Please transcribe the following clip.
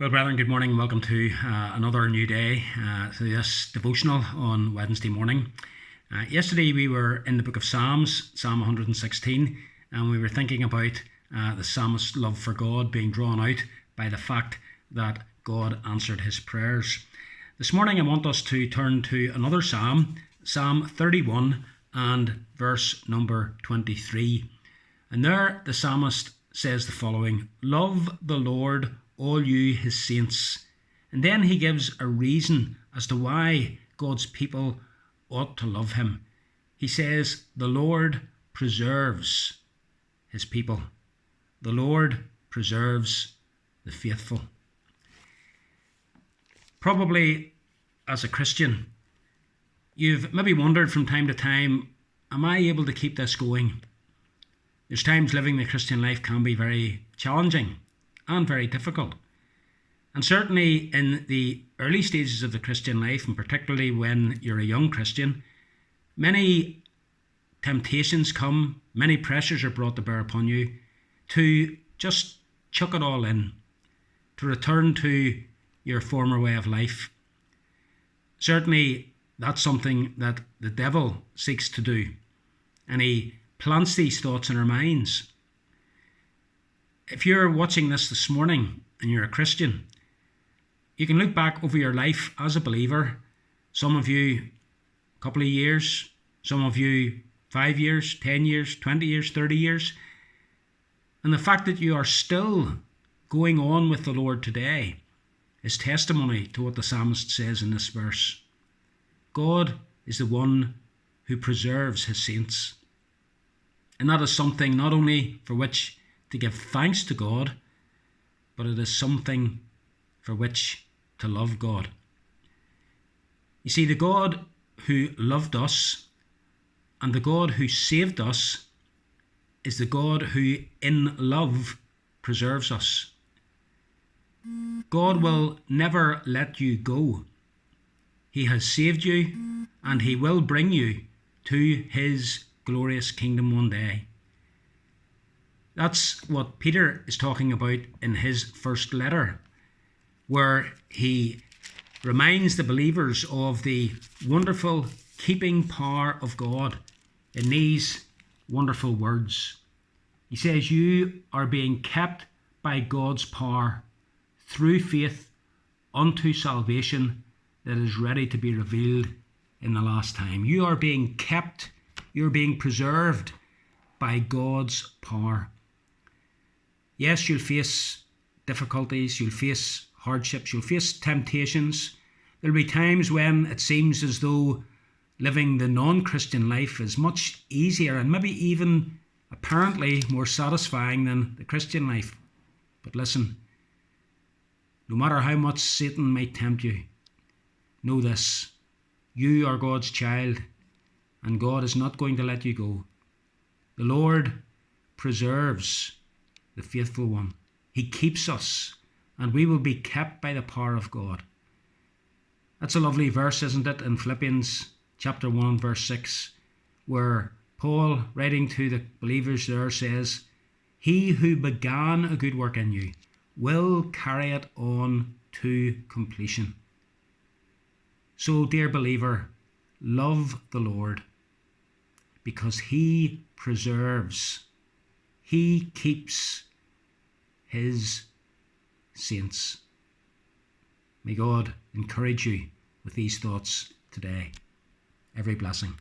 Well, brethren, good morning and welcome to another new day, to this devotional on Wednesday morning. Yesterday we were in the book of Psalms, Psalm 116, and we were thinking about the psalmist's love for God being drawn out by the fact that God answered his prayers. This morning I want us to turn to another psalm, Psalm 31 and verse number 23. And there the psalmist says the following: "Love the Lord, all you his saints." And then he gives a reason as to why God's people ought to love him. He says, the Lord preserves his people. The Lord preserves the faithful. Probably as a Christian, you've maybe wondered from time to time, am I able to keep this going? There's times living the Christian life can be very challenging and very difficult. And certainly in the early stages of the Christian life, and particularly when you're a young Christian, many temptations come, many pressures are brought to bear upon you to just chuck it all in, to return to your former way of life. Certainly that's something that the devil seeks to do, and he plants these thoughts in our minds. If you're watching this morning and you're a Christian, you can look back over your life as a believer. Some of you a couple of years, some of you 5 years, 10 years, 20 years, 30 years. And the fact that you are still going on with the Lord today is testimony to what the psalmist says in this verse. God is the one who preserves his saints. And that is something not only for which to give thanks to God, but it is something for which to love God. You see, the God who loved us and the God who saved us is the God who in love preserves us. God will never let you go. He has saved you and he will bring you to his glorious kingdom one day. That's what Peter is talking about in his first letter, where he reminds the believers of the wonderful keeping power of God in these wonderful words. He says, you are being kept by God's power through faith unto salvation that is ready to be revealed in the last time. You are being kept, you're being preserved by God's power. Yes, you'll face difficulties, you'll face hardships, you'll face temptations. There'll be times when it seems as though living the non-Christian life is much easier and maybe even apparently more satisfying than the Christian life. But listen, no matter how much Satan might tempt you, know this: you are God's child and God is not going to let you go. The Lord preserves the faithful one. He keeps us and we will be kept by the power of God. That's a lovely verse, isn't it, in Philippians chapter 1 verse 6, where Paul, writing to the believers there, says, he who began a good work in you will carry it on to completion. So, dear believer, love the Lord because he preserves, he keeps his saints. May God encourage you with these thoughts today. Every blessing.